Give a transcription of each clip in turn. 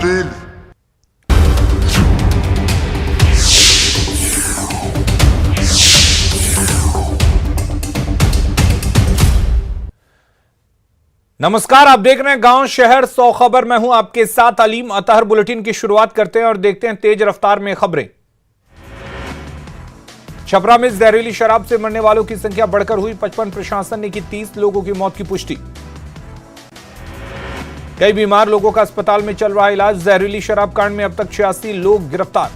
तीन। नमस्कार, आप देख रहे हैं गांव शहर 100 खबर। मैं हूं आपके साथ अलीम अतहर। बुलेटिन की शुरुआत करते हैं और देखते हैं तेज रफ्तार में खबरें। छपरा में जहरीली शराब से मरने वालों की संख्या बढ़कर हुई 55। प्रशासन ने की 30 लोगों की मौत की पुष्टि। कई बीमार लोगों का अस्पताल में चल रहा इलाज। जहरीली शराब कांड में अब तक 86 लोग गिरफ्तार।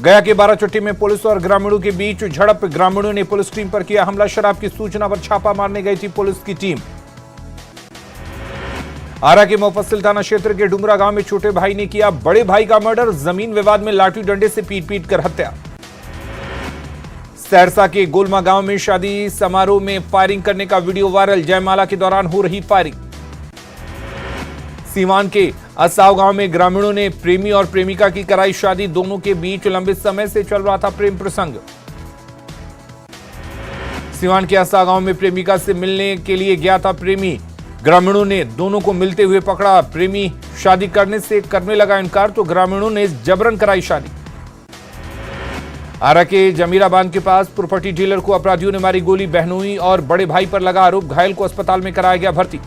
गया के बाराचट्टी में पुलिस और ग्रामीणों के बीच झड़प। ग्रामीणों ने पुलिस टीम पर किया हमला। शराब की सूचना पर छापा मारने गई थी पुलिस की टीम। आरा के मुफस्सिल थाना क्षेत्र के डुमरा गांव में छोटे भाई ने किया बड़े भाई का मर्डर। जमीन विवाद में लाठी डंडे से पीट पीट कर हत्या। सहरसा के गोलमा गांव में शादी समारोह में फायरिंग करने का वीडियो वायरल। जयमाला के दौरान हो रही फायरिंग। सीवान के असाव गांव में ग्रामीणों ने प्रेमी और प्रेमिका की कराई शादी। दोनों के बीच लंबे समय से चल रहा था प्रेम प्रसंग। सीवान के असाव गांव में प्रेमिका से मिलने के लिए गया था प्रेमी। ग्रामीणों ने दोनों को मिलते हुए पकड़ा। प्रेमी शादी करने लगा इनकार तो ग्रामीणों ने जबरन कराई शादी। आरा के जमीराबाद के पास प्रॉपर्टी डीलर को अपराधियों ने मारी गोली। बहनोई और बड़े भाई पर लगा आरोप। घायल को अस्पताल में कराया गया भर्ती।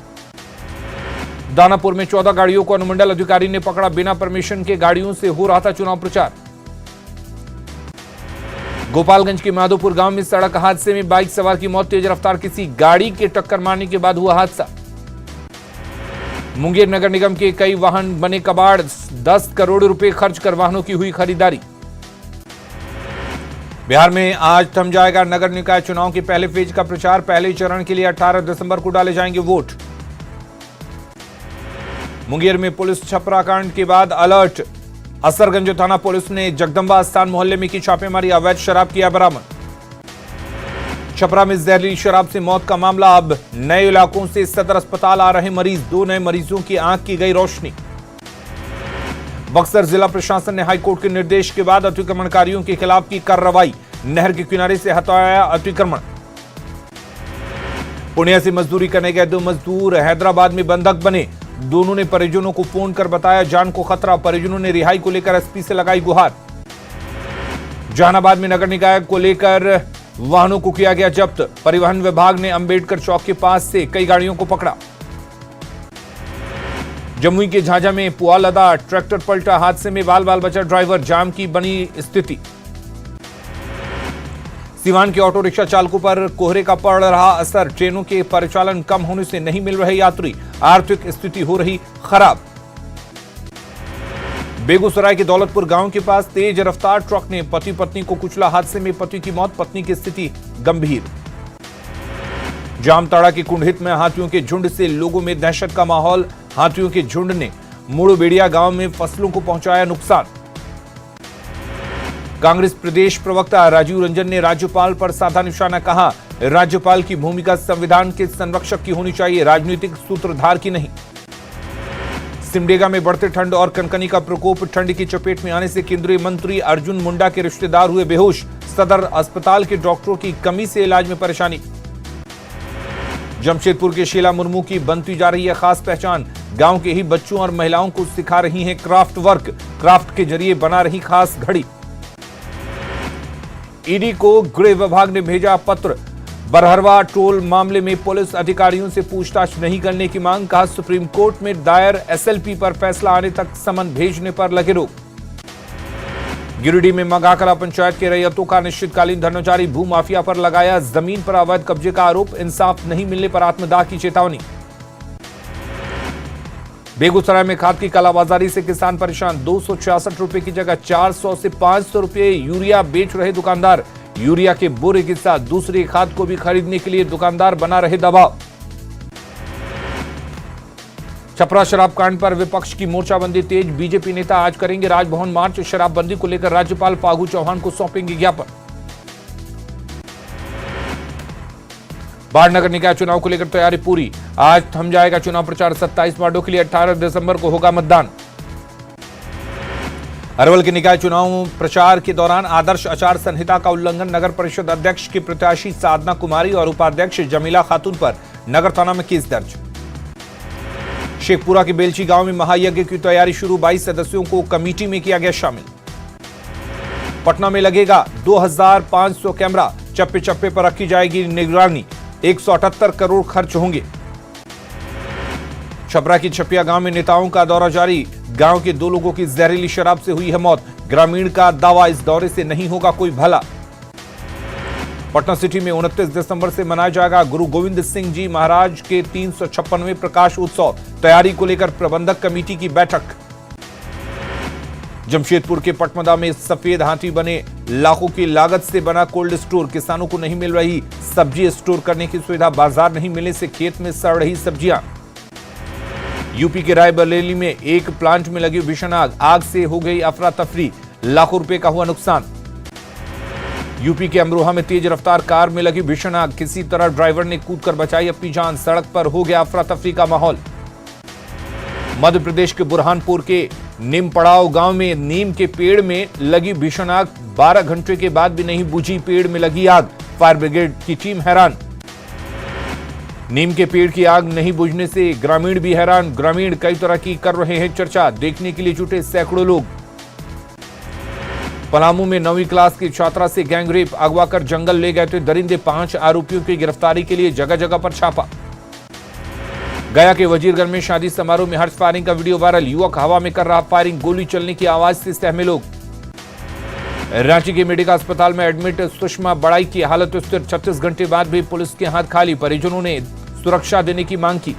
दानापुर में 14 गाड़ियों को अनुमंडल अधिकारी ने पकड़ा। बिना परमिशन के गाड़ियों से हो रहा था चुनाव प्रचार। गोपालगंज के माधोपुर गांव में सड़क हादसे में बाइक सवार की मौत। तेज रफ्तार किसी गाड़ी के टक्कर मारने के बाद हुआ हादसा। मुंगेर नगर निगम के कई वाहन बने कबाड़। 10 करोड़ रुपए खर्च कर वाहनों की हुई खरीदारी। बिहार में आज थम जाएगा नगर निकाय चुनाव के पहले फेज का प्रचार। पहले चरण के लिए 18 दिसंबर को डाले जाएंगे वोट। मुंगेर में पुलिस छपरा कांड के बाद अलर्ट। असरगंज थाना पुलिस ने जगदंबा स्थान मोहल्ले में की छापेमारी। अवैध शराब किया बरामद। छपरा में जहरीली शराब से मौत का मामला। अब नए इलाकों से सदर अस्पताल आ रहे मरीज। 2 नए मरीजों की आंख की गई रोशनी। बक्सर जिला प्रशासन ने हाईकोर्ट के निर्देश के बाद अतिक्रमणकारियों के खिलाफ की कार्रवाई। नहर के किनारे से हटाया अतिक्रमण। पुणे से मजदूरी करने गए 2 मजदूर हैदराबाद में बंधक बने। दोनों ने परिजनों को फोन कर बताया जान को खतरा। परिजनों ने रिहाई को लेकर एसपी से लगाई गुहार। जहानाबाद में नगर निकाय को लेकर वाहनों को किया गया जब्त। परिवहन विभाग ने अंबेडकर चौक के पास से कई गाड़ियों को पकड़ा। जमुई के झाझा में पुआ लदा ट्रैक्टर पलटा। हादसे में बाल बाल बचा ड्राइवर। जाम की बनी स्थिति। सीवान के ऑटो रिक्शा चालकों पर कोहरे का पड़ रहा असर। ट्रेनों के परिचालन कम होने से नहीं मिल रहे यात्री। आर्थिक स्थिति हो रही खराब। बेगूसराय के दौलतपुर गांव के पास तेज रफ्तार ट्रक ने पति पत्नी को कुचला। हादसे में पति की मौत, पत्नी की स्थिति गंभीर। जामताड़ा के कुंडहित में हाथियों के झुंड से लोगों में दहशत का माहौल। हाथियों के झुंड ने मुड़बेड़िया गांव में फसलों को पहुंचाया नुकसान। कांग्रेस प्रदेश प्रवक्ता राजीव रंजन ने राज्यपाल पर साधा निशाना। कहा राज्यपाल की भूमिका संविधान के संरक्षक की होनी चाहिए, राजनीतिक सूत्रधार की नहीं। सिमडेगा में बढ़ते ठंड और कनकनी का प्रकोप। ठंड की चपेट में आने से केंद्रीय मंत्री अर्जुन मुंडा के रिश्तेदार हुए बेहोश। सदर अस्पताल के डॉक्टरों की कमी से इलाज में परेशानी। जमशेदपुर के शीला मुर्मू की बनती जा रही है खास पहचान। गांव के ही बच्चों और महिलाओं को सिखा रही हैं क्राफ्ट वर्क। क्राफ्ट के जरिए बना रही खास घड़ी। ईडी को गृह विभाग ने भेजा पत्र। बरहरवा टोल मामले में पुलिस अधिकारियों से पूछताछ नहीं करने की मांग। कहा सुप्रीम कोर्ट में दायर एसएलपी पर फैसला आने तक समन भेजने पर लगे रोक। गिरिडीह में मगाकला पंचायत के रैयतों का अनिश्चितकालीन धरना जारी। भू माफिया पर लगाया जमीन पर अवैध कब्जे का आरोप। इंसाफ नहीं मिलने पर आत्मदाह की चेतावनी। बेगूसराय में खाद की कालाबाजारी से किसान परेशान। 266 रुपए की जगह 400 से 500 रुपए यूरिया बेच रहे दुकानदार। यूरिया के बोरे के साथ दूसरी खाद को भी खरीदने के लिए दुकानदार बना रहे दबाव। छपरा शराब कांड पर विपक्ष की मोर्चाबंदी तेज। बीजेपी नेता आज करेंगे राजभवन मार्च। शराबबंदी को लेकर राज्यपाल फागू चौहान को सौंपेंगे ज्ञापन। बाढ़ नगर निकाय चुनाव को लेकर तैयारी पूरी। आज थम जाएगा चुनाव प्रचार। 27 वार्डों के लिए 18 दिसंबर को होगा मतदान। अरवल के निकाय चुनाव प्रचार के दौरान आदर्श आचार संहिता का उल्लंघन। नगर परिषद अध्यक्ष की प्रत्याशी साधना कुमारी और उपाध्यक्ष जमीला खातून पर नगर थाना में केस दर्ज। शेखपुरा के बेलची गांव में महायज्ञ की तैयारी शुरू, 22 सदस्यों को कमेटी में किया गया शामिल। पटना में लगेगा 2500 कैमरा, चप्पे चप्पे पर रखी जाएगी निगरानी, 178 करोड़ खर्च होंगे। छपरा की छपिया गांव में नेताओं का दौरा जारी, गांव के 2 लोगों की जहरीली शराब से हुई है मौत, ग्रामीण का दावा इस दौरे से नहीं होगा कोई भला। पटना सिटी में 29 दिसंबर से मनाया जाएगा गुरु गोविंद सिंह जी महाराज के 356वें प्रकाश उत्सव, तैयारी को लेकर प्रबंधक कमेटी की बैठक। जमशेदपुर के पटमदा में सफेद हाथी बने, लाखों की लागत से बना कोल्ड स्टोर, किसानों को नहीं मिल रही सब्जी स्टोर करने की सुविधा, बाजार नहीं मिलने से खेत में सड़ रही सब्जियां। यूपी के रायबरेली में एक प्लांट में लगी भीषण आग से हो गई अफरा तफरी, लाखों रुपए का हुआ नुकसान। यूपी के अमरोहा में तेज रफ्तार कार में लगी भीषण आग, किसी तरह ड्राइवर ने कूदकर बचाई अपनी जान, सड़क पर हो गया अफरा तफरी का माहौल। मध्य प्रदेश के बुरहानपुर के नीम पड़ाव गांव में नीम के पेड़ में लगी भीषण आग, 12 घंटे के बाद भी नहीं बुझी पेड़ में लगी आग, फायर ब्रिगेड की टीम हैरान। नीम के पेड़ की आग नहीं बुझने से ग्रामीण भी हैरान, ग्रामीण कई तरह की कर रहे हैं चर्चा, देखने के लिए जुटे सैकड़ों लोग। पलामू में 9वीं क्लास की छात्रा से गैंगरेप, अगवा कर जंगल ले गए थे दरिंदे, 5 आरोपियों की गिरफ्तारी के लिए जगह जगह पर छापा। गया के वजीरगंज में शादी समारोह में हर्ष फायरिंग का वीडियो वायरल, युवक हवा में कर रहा फायरिंग, गोली चलने की आवाज से सहमे लोग। रांची के मेडिका अस्पताल में एडमिट सुषमा बड़ाई की हालत स्थिर, 36 घंटे बाद भी पुलिस के हाथ खाली, परिजनों ने सुरक्षा देने की मांग की।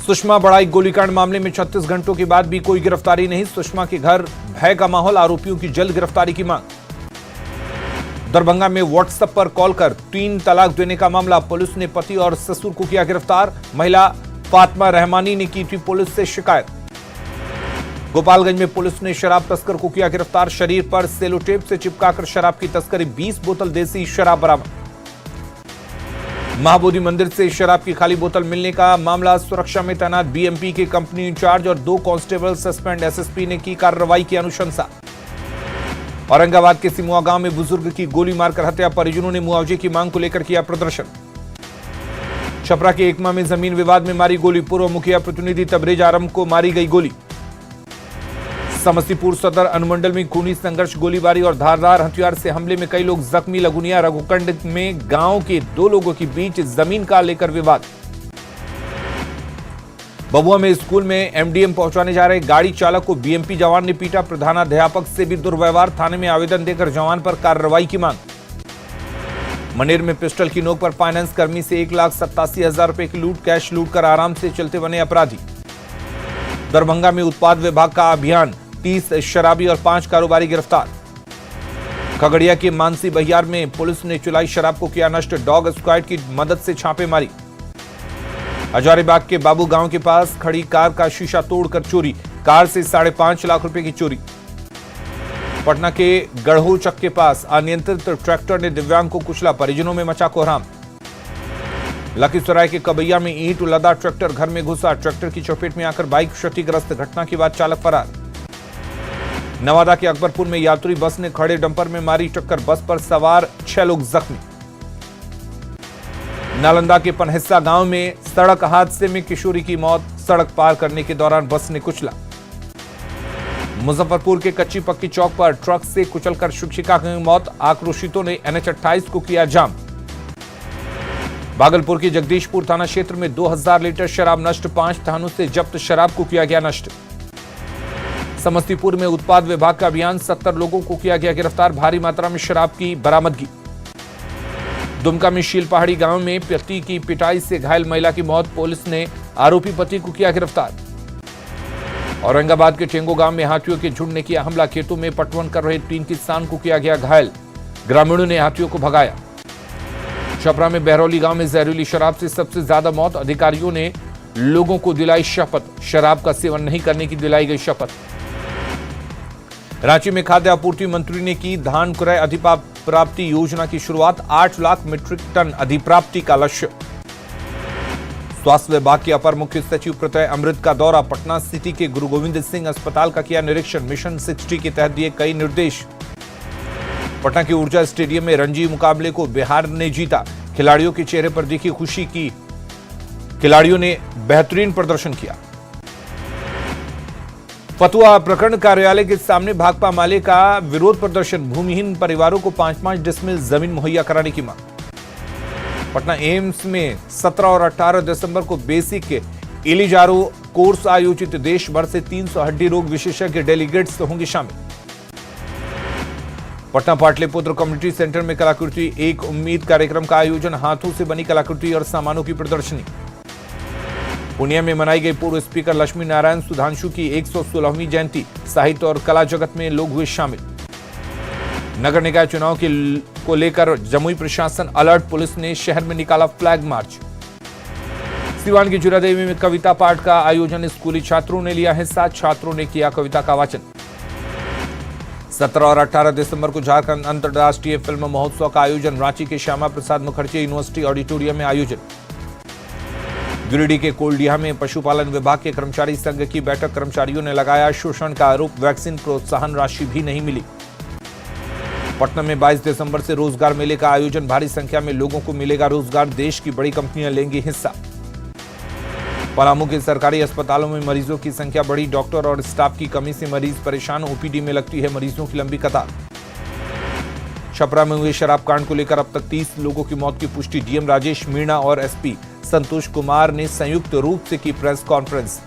सुषमा बड़ाई गोलीकांड मामले में 36 घंटों के बाद भी कोई गिरफ्तारी नहीं, सुषमा के घर भय का माहौल, आरोपियों की जल्द गिरफ्तारी की मांग। दरभंगा में व्हाट्सएप पर कॉल कर 3 तलाक देने का मामला, पुलिस ने पति और ससुर को किया गिरफ्तार, महिला फातिमा रहमानी ने की थी पुलिस से शिकायत। गोपालगंज में पुलिस ने शराब तस्कर को किया गिरफ्तार, शरीर पर सेलोटेप से चिपकाकर शराब की तस्करी, 20 बोतल देसी शराब बरामद। महाबोधि मंदिर से शराब की खाली बोतल मिलने का मामला, सुरक्षा में तैनात बीएमपी के कंपनी इंचार्ज और 2 कांस्टेबल सस्पेंड, एसएसपी ने की कार्रवाई की अनुशंसा। औरंगाबाद के सिमुआ गांव में बुजुर्ग की गोली मारकर हत्या, परिजनों ने मुआवजे की मांग को लेकर किया प्रदर्शन। छपरा के एकमा में जमीन विवाद में मारी गोली, पूर्व मुखिया प्रतिनिधि तबरेज आरम को मारी गई गोली। समस्तीपुर सदर अनुमंडल में खूनी संघर्ष, गोलीबारी और धारदार हथियार से हमले में कई लोग जख्मी, लगुनिया रघुकंड में गांव के 2 लोगों के बीच जमीन का लेकर विवाद। बबुआ में स्कूल में एमडीएम पहुंचाने जा रहे गाड़ी चालक को बीएमपी जवान ने पीटा, प्रधानाध्यापक से भी दुर्व्यवहार, थाने में आवेदन देकर जवान पर कार्रवाई की मांग। मनेर में पिस्टल की नोक पर फाइनेंस कर्मी से 1,87,000 रुपए की लूट, कैश लूट कर आराम से चलते बने अपराधी। दरभंगा में उत्पाद विभाग का अभियान, 30 शराबी और 5 कारोबारी गिरफ्तार। खगड़िया के मानसी बहियार में पुलिस ने चुलाई शराब को किया नष्ट, डॉग स्क्वाड की मदद से छापेमारी। हजारीबाग के बाबू गांव के पास खड़ी कार का शीशा तोड़कर चोरी, कार से 5.5 लाख रुपए की चोरी। पटना के गढ़होचक के पास अनियंत्रित ट्रैक्टर ने दिव्यांग को कुचला, परिजनों में मचा कोहराम। लखीसराय के कबैया में ईंट लदा ट्रैक्टर घर में घुसा, ट्रैक्टर की चपेट में आकर बाइक क्षतिग्रस्त, घटना के बाद चालक फरार। नवादा के अकबरपुर में यात्री बस ने खड़े डंपर में मारी टक्कर, बस पर सवार 6 लोग जख्मी। नालंदा के पनहिस्सा गांव में सड़क हादसे में किशोरी की मौत, सड़क पार करने के दौरान बस ने कुचला। मुजफ्फरपुर के कच्ची पक्की चौक पर ट्रक से कुचलकर शिक्षिका की मौत, आक्रोशितों ने NH-28 को किया जाम। भागलपुर के जगदीशपुर थाना क्षेत्र में 2000 लीटर शराब नष्ट, 5 थानों से जब्त शराब को किया गया नष्ट। समस्तीपुर में उत्पाद विभाग का अभियान, 70 लोगों को किया गया गिरफ्तार, भारी मात्रा में शराब की बरामदगी। दुमका में शील पहाड़ी गांव में पति की पिटाई से घायल महिला की मौत, पुलिस ने आरोपी पति को किया गिरफ्तार। औरंगाबाद के टेंगो गांव में हाथियों के झुंड ने किया हमला, खेतों में पटवन कर रहे 3 किसान को किया गया घायल, ग्रामीणों ने हाथियों को भगाया। छपरा में बहरौली गांव में जहरीली शराब से सबसे ज्यादा मौत, अधिकारियों ने लोगों को दिलाई शपथ, शराब का सेवन नहीं करने की दिलाई गई शपथ। रांची में खाद्य आपूर्ति मंत्री ने की धान क्रय अधिप्राप्ति योजना की शुरुआत, 8 लाख मीट्रिक टन अधिप्राप्ति का लक्ष्य। स्वास्थ्य विभाग के अपर मुख्य सचिव प्रत्यय अमृत का दौरा, पटना सिटी के गुरु गोविंद सिंह अस्पताल का किया निरीक्षण, मिशन 60 के तहत दिए कई निर्देश। पटना के ऊर्जा स्टेडियम में रणजी मुकाबले को बिहार ने जीता, खिलाड़ियों के चेहरे पर दिखी खुशी की खिलाड़ियों ने बेहतरीन प्रदर्शन किया। फतुहा प्रखंड कार्यालय के सामने भाकपा माले का विरोध प्रदर्शन। भूमिहीन परिवारों को 5-5 डिसमिल जमीन मुहैया कराने की मांग। पटना एम्स में 17 और 18 दिसंबर को बेसिक इलिजारो कोर्स आयोजित। देश भर से 300 हड्डी रोग विशेषज्ञ डेलीगेट्स होंगे शामिल। पटना पाटलिपुत्र कम्युनिटी सेंटर में कलाकृति एक उम्मीद कार्यक्रम का आयोजन। हाथों से बनी कलाकृति और सामानों की प्रदर्शनी। पूर्णिया में मनाई गई पूर्व स्पीकर लक्ष्मी नारायण सुधांशु की 116वीं जयंती। साहित्य और कला जगत में लोग हुए शामिल। नगर निकाय चुनाव को लेकर जमुई प्रशासन अलर्ट। पुलिस ने शहर में निकाला फ्लैग मार्च। सिवान की जुरादेवी में कविता पाठ का आयोजन। स्कूली छात्रों ने लिया हिस्सा। छात्रों ने किया कविता का वाचन। 17 और 18 दिसंबर को झारखंड अंतर्राष्ट्रीय फिल्म महोत्सव का आयोजन। रांची के श्यामा प्रसाद मुखर्जी यूनिवर्सिटी ऑडिटोरियम में आयोजन। गिरिडीह के कोल्डिया में पशुपालन विभाग के कर्मचारी संघ की बैठक। कर्मचारियों ने लगाया शोषण का आरोप। वैक्सीन प्रोत्साहन राशि भी नहीं मिली। पटना में 22 दिसंबर से रोजगार मेले का आयोजन। भारी संख्या में लोगों को मिलेगा रोजगार। देश की बड़ी कंपनियां लेंगी हिस्सा। पलामू के सरकारी अस्पतालों में मरीजों की संख्या बढ़ी। डॉक्टर और स्टाफ की कमी से मरीज परेशान। ओपीडी में लगती है मरीजों की लंबी कतार। छपरा में हुए शराब कांड को लेकर अब तक 30 लोगों की मौत की पुष्टि। डीएम राजेश मीणा और एसपी संतोष कुमार ने संयुक्त रूप से की प्रेस कॉन्फ्रेंस।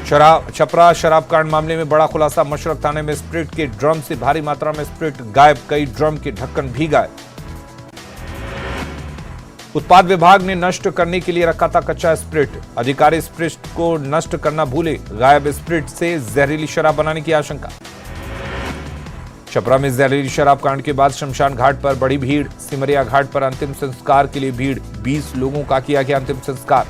छपरा शराब कांड मामले में बड़ा खुलासा। मशरक थाने में स्प्रिट के ड्रम से भारी मात्रा में स्प्रिट गायब। कई ड्रम के ढक्कन भी गायब। उत्पाद विभाग ने नष्ट करने के लिए रखा था कच्चा स्प्रिट। अधिकारी स्प्रिट को नष्ट करना भूले। गायब स्प्रिट से जहरीली शराब बनाने की आशंका। छपरा में जहरीली शराब कांड के बाद शमशान घाट पर बड़ी भीड़। सिमरिया घाट पर अंतिम संस्कार के लिए भीड़। 20 लोगों का किया गया अंतिम संस्कार।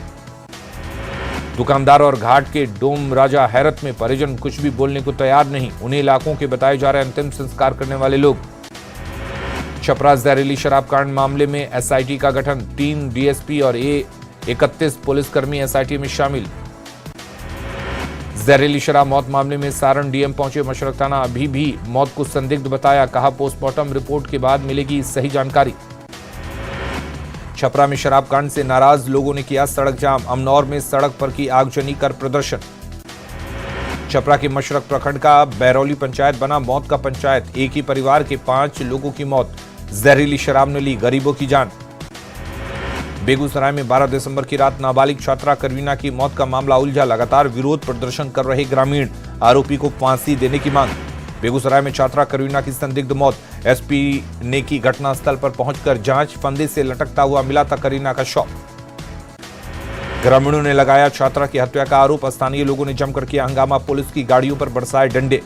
दुकानदार और घाट के डोम राजा हैरत में। परिजन कुछ भी बोलने को तैयार नहीं। उन्हीं इलाकों के बताए जा रहे अंतिम संस्कार करने वाले लोग। छपरा जहरीली शराब कांड मामले में एसआईटी का गठन। 3 डीएसपी और 31 पुलिसकर्मी एसआईटी में शामिल। जहरीली शराब मौत मामले में सारण डीएम पहुंचे। मशरक थाना अभी भी मौत को संदिग्ध बताया। कहा पोस्टमार्टम रिपोर्ट के बाद मिलेगी सही जानकारी। छपरा में शराब कांड से नाराज लोगों ने किया सड़क जाम। अमनौर में सड़क पर की आगजनी कर प्रदर्शन। छपरा के मशरक प्रखंड का बैरौली पंचायत बना मौत का पंचायत। एक ही परिवार के 5 लोगों की मौत। जहरीली शराब ने ली गरीबों की जान। बेगूसराय में 12 दिसंबर की रात नाबालिग छात्रा करवीना की मौत का मामला उलझा। लगातार विरोध प्रदर्शन कर रहे ग्रामीण। आरोपी को फांसी देने की मांग। बेगूसराय में छात्रा करवीना की संदिग्ध मौत। एसपी ने की घटनास्थल पर पहुंचकर जांच। फंदे से लटकता हुआ मिला था करीना का शव। ग्रामीणों ने लगाया छात्रा की हत्या का आरोप। स्थानीय लोगों ने जमकर किया हंगामा। पुलिस की गाड़ियों पर बरसाए डंडे।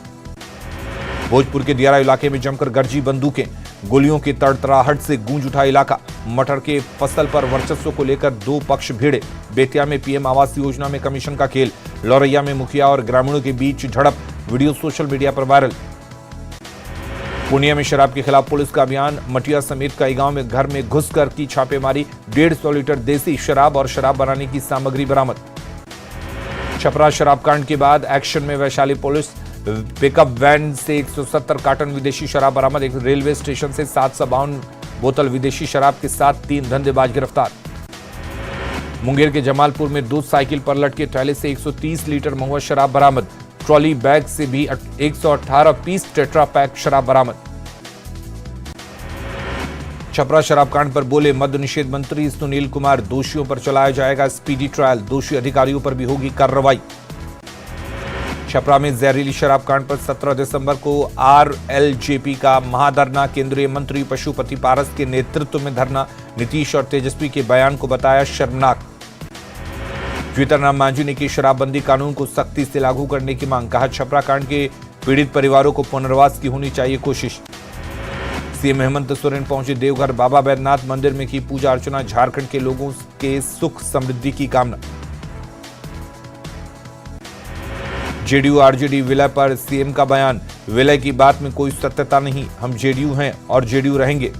भोजपुर के दियारा इलाके में जमकर गरजी बंदूकें। गोलियों की तड़तड़ाहट से गूंज उठा इलाका। मटर के फसल पर वर्चस्व को लेकर 2 पक्ष भिड़े। बेतिया में पीएम आवास योजना में कमीशन का खेल। लौरैया में मुखिया और ग्रामीणों के बीच झड़प। वीडियो सोशल मीडिया पर वायरल। पूर्णिया में शराब के खिलाफ पुलिस का अभियान। मटिया समेत कई गांव में घर में घुसकर की छापेमारी। 150 लीटर देसी शराब और शराब बनाने की सामग्री बरामद। छपरा शराब कांड के बाद एक्शन में वैशाली पुलिस। पिकअप वैन से 170 कार्टन विदेशी शराब बरामद। एक रेलवे स्टेशन से 752 बोतल विदेशी शराब के साथ 3 धंधेबाज गिरफ्तार। मुंगेर के जमालपुर में 2 साइकिल पर लटके थैले से 130 लीटर महुआ शराब बरामद। ट्रॉली बैग से भी 118 पीस टेट्रा पैक शराब बरामद। छपरा शराब कांड पर बोले मद्य निषेध मंत्री सुनील कुमार। दोषियों पर चलाया जाएगा स्पीडी ट्रायल। दोषी अधिकारियों पर भी होगी कार्रवाई। छपरा में जहरीली शराब कांड पर 17 दिसंबर को आरएलजेपी का महाधरना। केंद्रीय मंत्री पशुपति पारस के नेतृत्व में धरना। नीतीश और तेजस्वी के बयान को बताया शर्मनाक। जीतनराम मांझी ने की शराबबंदी कानून को सख्ती से लागू करने की मांग। कहा छपरा कांड के पीड़ित परिवारों को पुनर्वास की होनी चाहिए कोशिश। सीएम हेमंत सोरेन पहुंचे देवघर। बाबा बैद्यनाथ मंदिर में की पूजा अर्चना। झारखंड के लोगों के सुख समृद्धि की कामना। जेडीयू आरजेडी विलय पर सीएम का बयान। विलय की बात में कोई सत्यता नहीं। हम जेडीयू हैं और जेडीयू रहेंगे।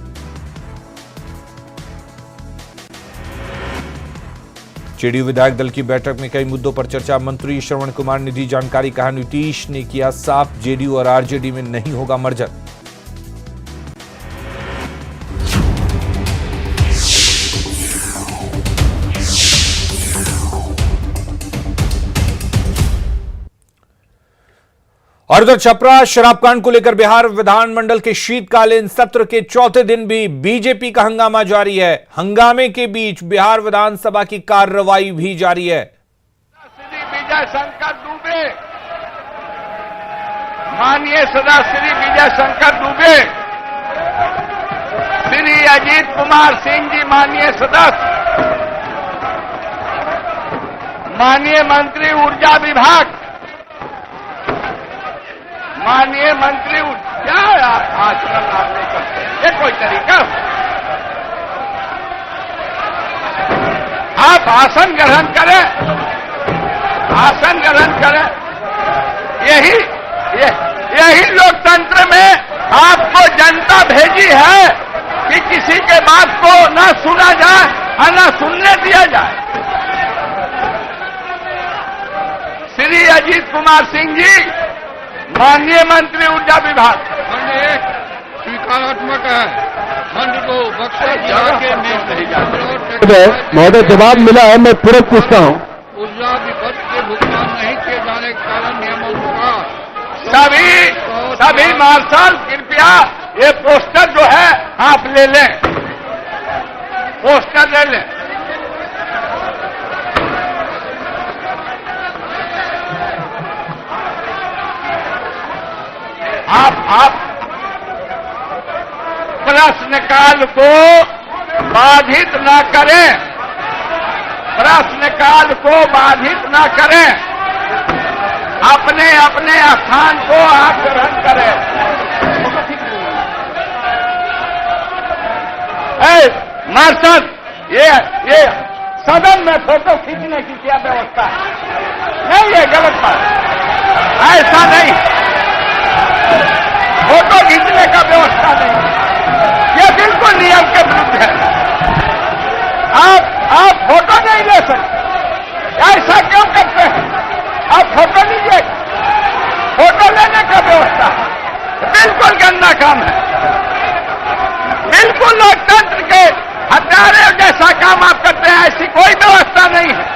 जेडीयू विधायक दल की बैठक में कई मुद्दों पर चर्चा। मंत्री श्रवण कुमार ने दी जानकारी। कहा नीतीश ने किया साफ जेडीयू और आरजेडी में नहीं होगा मर्जर। और उधर छपरा शराबकांड को लेकर बिहार विधानमंडल के शीतकालीन सत्र के चौथे दिन भी बीजेपी का हंगामा जारी है। हंगामे के बीच बिहार विधानसभा की कार्रवाई भी जारी है। श्री विजय शंकर दुबे, माननीय सदा श्री विजय शंकर दुबे, श्री अजीत कुमार सिंह जी माननीय सदस्य, माननीय मंत्री ऊर्जा विभाग, माननीय मंत्री क्या आचरण आप नहीं करते, ये कोई तरीका? आप आसन ग्रहण करें, आसन ग्रहण करें। यही लोकतंत्र में आपको जनता भेजी है कि किसी के बात को न सुना जाए और न सुनने दिया जाए। श्री अजीत कुमार सिंह जी माननीय मंत्री ऊर्जा विभाग, स्वीकारात्मक है, खंड को बक्सा के नहीं जाते। महोदय जवाब मिला है, मैं तुरंत पूछता हूँ। ऊर्जा विपक्ष के भुगतान नहीं किए जाने के कारण नियमानुसार सभी मार्शल कृपया ये पोस्टर जो है आप ले लें, पोस्टर ले लें। आप प्रश्नकाल को बाधित न करें, प्रश्नकाल को बाधित न करें, अपने अपने स्थान को आप ग्रहण करें। मार्शल, ये सदन में फोटो खींचने की क्या व्यवस्था है? नहीं, ये गलत बात, ऐसा नहीं, फोटो खींचने का व्यवस्था नहीं, ये बिल्कुल नियम के विरुद्ध है। आप फोटो नहीं ले सकते, ऐसा क्यों करते हैं? आप फोटो लीजिए, फोटो लेने का व्यवस्था बिल्कुल गंदा काम है, बिल्कुल लोकतंत्र के हत्यारे जैसा काम आप करते हैं, ऐसी कोई व्यवस्था नहीं है।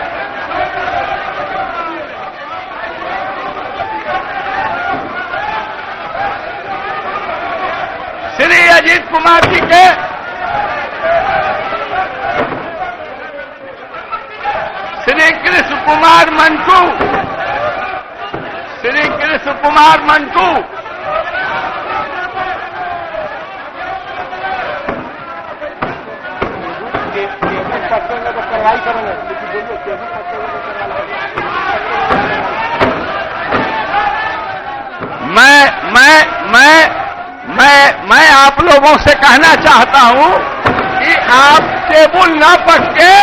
श्री अजीत कुमार जी के श्री कृष्ण कुमार मंटू, श्री कृष्ण कुमार मंटू मैं आप लोगों से कहना चाहता हूं कि आप टेबुल न पटके,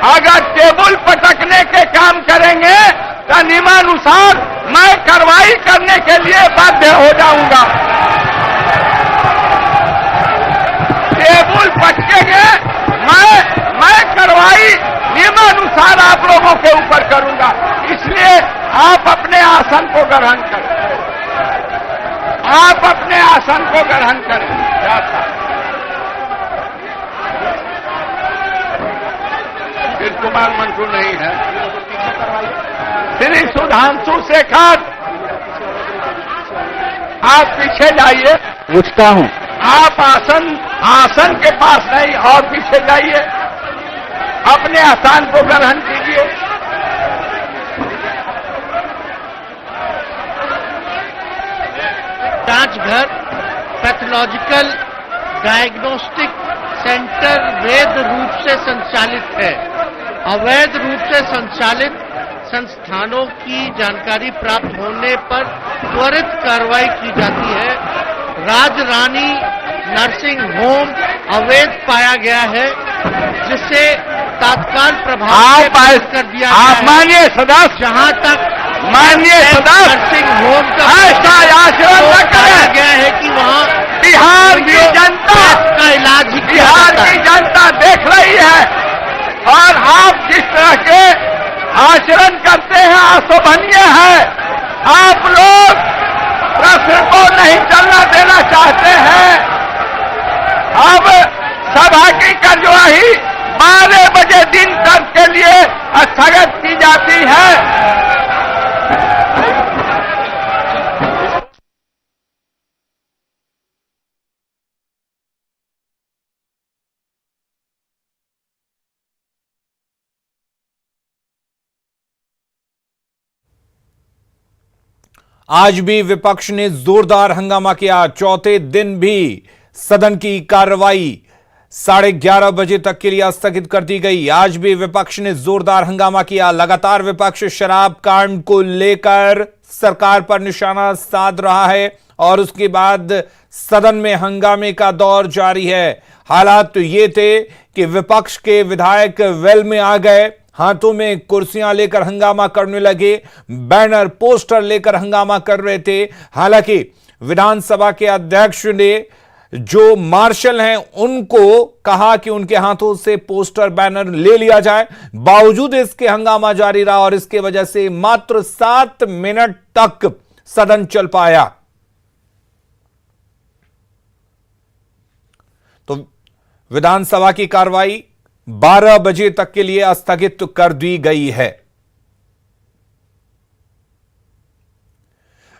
अगर टेबुल पटकने के काम करेंगे तो नियमानुसार मैं कार्रवाई करने के लिए बाध्य हो जाऊंगा। टेबुल पटकेंगे, मैं कार्रवाई नियमानुसार आप लोगों के ऊपर करूंगा, इसलिए आप अपने आसन को ग्रहण करें, आप अपने आसन को ग्रहण करें। कृष्ण कुमार मंटू नहीं है, श्री सुधांशु शेखर आप पीछे जाइए, पूछता हूँ। आप आसन के पास नहीं और पीछे जाइए, अपने आसन को ग्रहण कीजिए। जांच घर पैथोलॉजिकल डायग्नोस्टिक सेंटर वैध रूप से संचालित है। अवैध रूप से संचालित संस्थानों की जानकारी प्राप्त होने पर त्वरित कार्रवाई की जाती है। राजरानी नर्सिंग होम अवैध पाया गया है, जिसे तत्काल प्रभाव से बंद कर दिया गया है। माननीय सदस्य, जहां तक माननीय सदस्य नर्सिंग होम का ऐसा आचरण न पाया करें। गया है कि वहां बिहार की जनता, का इलाज ही किया बिहार जाता की है। जनता देख रही है, और आप जिस तरह के आचरण करते हैं अशोभनीय है। आप लोग प्रश्न को नहीं चलना देना चाहते हैं। अब सभा की कार्यवाही 12 बजे दिन तक के लिए स्थगित की जाती है। आज भी विपक्ष ने जोरदार हंगामा किया। चौथे दिन भी सदन की कार्रवाई 11:30 बजे तक के लिए स्थगित कर दी गई। आज भी विपक्ष ने जोरदार हंगामा किया। लगातार विपक्ष शराब कांड को लेकर सरकार पर निशाना साध रहा है और उसके बाद सदन में हंगामे का दौर जारी है। हालात तो ये थे कि विपक्ष के विधायक वेल में आ गए, हाथों में कुर्सियां लेकर हंगामा करने लगे, बैनर पोस्टर लेकर हंगामा कर रहे थे। हालांकि विधानसभा के अध्यक्ष ने जो मार्शल हैं उनको कहा कि उनके हाथों से पोस्टर बैनर ले लिया जाए। बावजूद इसके हंगामा जारी रहा और इसके वजह से मात्र 7 मिनट तक सदन चल पाया। तो विधानसभा की कार्रवाई 12 बजे तक के लिए स्थगित कर दी गई है।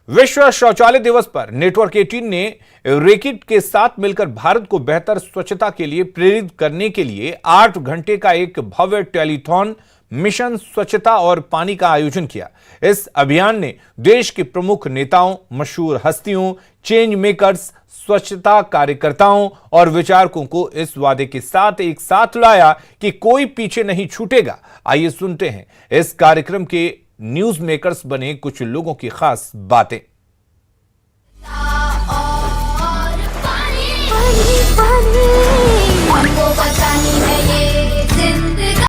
विश्व शौचालय दिवस पर नेटवर्क 18 ने रेकिट के साथ मिलकर भारत को बेहतर स्वच्छता के लिए प्रेरित करने के लिए 8 घंटे का एक भव्य टेलीथॉन मिशन स्वच्छता और पानी का आयोजन किया। इस अभियान ने देश के प्रमुख नेताओं, मशहूर हस्तियों, चेंज मेकर्स, स्वच्छता कार्यकर्ताओं और विचारकों को इस वादे के साथ एक साथ लाया कि कोई पीछे नहीं छूटेगा। आइए सुनते हैं इस कार्यक्रम के न्यूज मेकर्स बने कुछ लोगों की खास बातें।